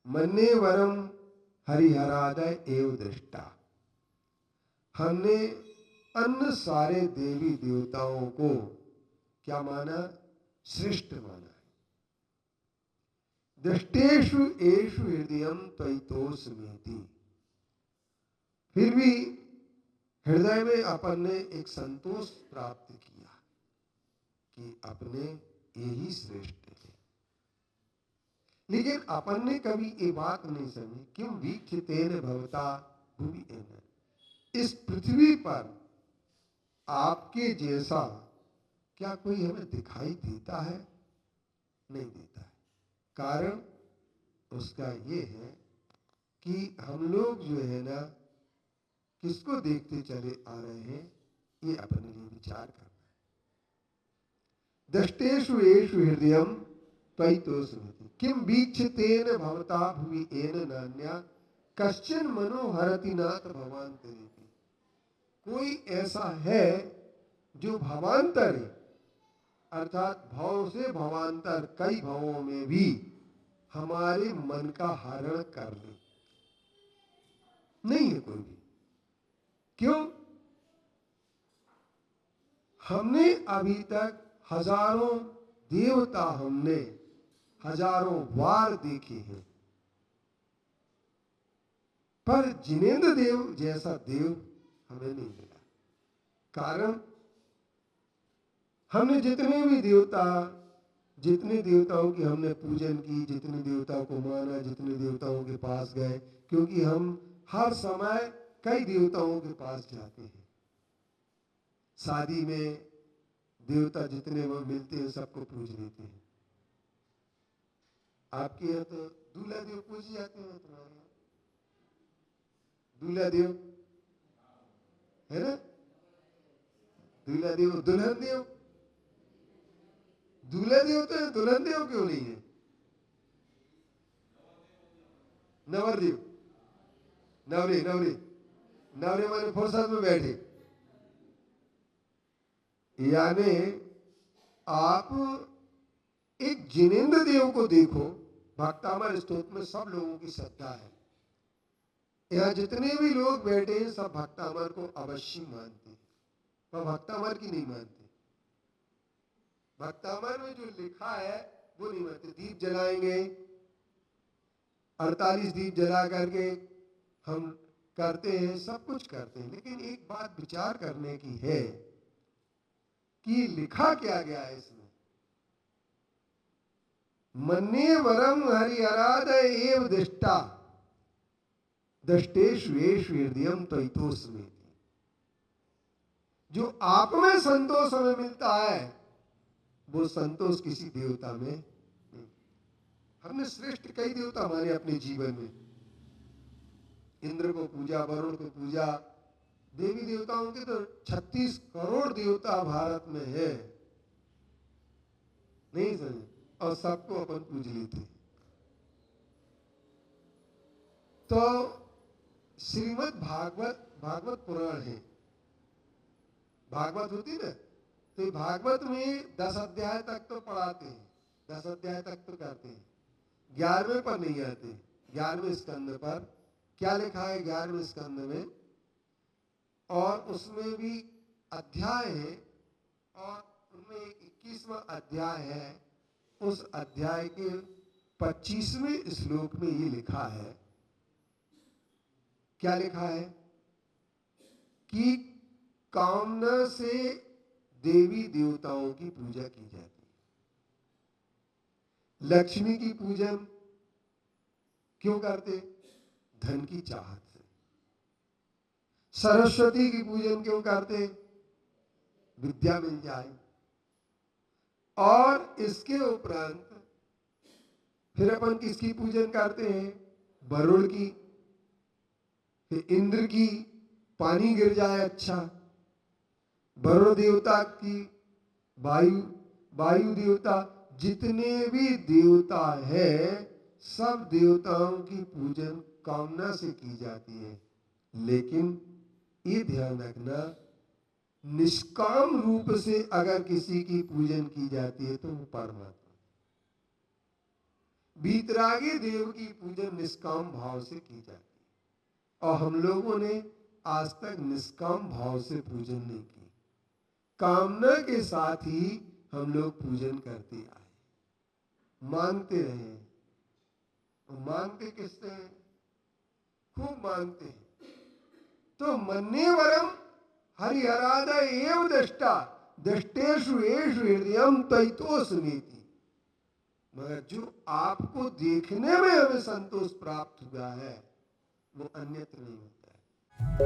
मन्ये वरम हरिहरादय एव दृष्टा। हमने अन्य सारे देवी देवताओं को क्या माना? श्रेष्ठ माना है। दृष्टेषु एषु हृदयम त्वयितोऽस्मीति। फिर भी हृदय में अपन ने एक संतोष प्राप्त किया कि अपने यही श्रेष्ठ है। लेकिन अपन ने कभी ये बात नहीं समझी, किम वीक्षितेन भवता भुवि एन। इस पृथ्वी पर आपके जैसा क्या कोई हमें दिखाई देता है? नहीं देता है। कारण उसका ये है कि हम लोग जो है ना, किसको देखते चले आ रहे हैं, ये अपने लिए विचार करना है। दृष्टेषु एषु हृदयम त्वयितोऽस्मीति किम वीक्षितेन भवता भुवि एन नान्या कश्चन मनो हरति नाथ भवान्तरेति। कोई ऐसा है जो भवांतर है, अर्थात भव से भवांतर कई भवों में भी हमारे मन का हरण कर ले, नहीं है कोई भी। क्यों? हमने अभी तक हजारों देवता हमने हजारों बार देखे हैं, पर जिनेंद्र देव जैसा देव हमें नहीं मिला। कारण हमने जितने देवताओं की हमने पूजन की, जितने देवताओं को माना, जितने देवताओं के पास गए, क्योंकि हम हर समय कई देवताओं के पास जाते हैं। शादी में देवता जितने वहां मिलते हैं सबको पूज लेते हैं। आपके यहाँ तो दूल्हा देव पूजे जाते हैं, तुम्हारे यहाँ दूल्हा देव है ना? दूल्हा देव, दुल्हन देव। दूल्हा देव तो है, दुल्हन देव क्यों नहीं है? नवर देव, नवरे नवरे नवरे माने फुर्सत में बैठे। यानी आप एक जिनेंद्र देव को देखो, भक्तामर स्तोत्र में सब लोगों की श्रद्धा है। यहाँ जितने भी लोग बैठे हैं सब भक्तामर को अवश्य मानते हैं, पर भक्तामर की नहीं मानते। भक्तामर में जो लिखा है वो नहीं मानते। दीप जलाएंगे, 48 दीप जला करके हम करते हैं, सब कुछ करते हैं, लेकिन एक बात विचार करने की है कि लिखा क्या गया है इसमें। मन्ये वरम हरिहरादय एव दृष्टा दृष्टेषु एषु हृदयम त्वयितोऽस्मीति। जो आप में संतोष हमें मिलता है वो संतोष किसी देवता में नहीं। हमने श्रेष्ठ कई देवता माने अपने जीवन में। इंद्र को पूजा, वरुण को पूजा, देवी देवताओं के तो 36 करोड़ देवता भारत में है, नहीं समझे? और सबको अपन पूज लेते। तो श्रीमद् भागवत पुराण है, भागवत होती ना, तो भागवत में 10 अध्याय तक तो पढ़ाते हैं, 10 अध्याय तक तो करते हैं, 11वें पर नहीं आते। 11वें स्कंद पर क्या लिखा है? 11वें स्कंद में, और उसमें भी अध्याय है, और उनमें 21वां अध्याय है। उस अध्याय के 25वें श्लोक में ये लिखा है, क्या लिखा है? कि कामना से देवी देवताओं की पूजा की जाती है। लक्ष्मी की पूजन क्यों करते? धन की चाहत से। सरस्वती की पूजन क्यों करते? विद्या मिल जाए। और इसके उपरांत फिर अपन किसकी पूजन करते हैं? वरुण की, फिर इंद्र की, पानी गिर जाए अच्छा, वरुण देवता की, वायु देवता, जितने भी देवता है सब देवताओं की पूजन कामना से की जाती है। लेकिन ये ध्यान रखना, निष्काम रूप से अगर किसी की पूजन की जाती है तो वो परमात्मा। वीतरागी देव की पूजन निष्काम भाव से की जाती है, और हम लोगों ने आज तक निष्काम भाव से पूजन नहीं की। कामना के साथ ही हम लोग पूजन करते आए, मांगते रहे। और मांगते किससे हैं? खूब मांगते हैं। तो मन्ये वरम हरिहरादय एव दृष्टा दृष्टेषु एषु हृदयम तैतोऽस्मीति। मगर जो आपको देखने में हमें संतोष प्राप्त हुआ है वो अन्यत्र नहीं होता है।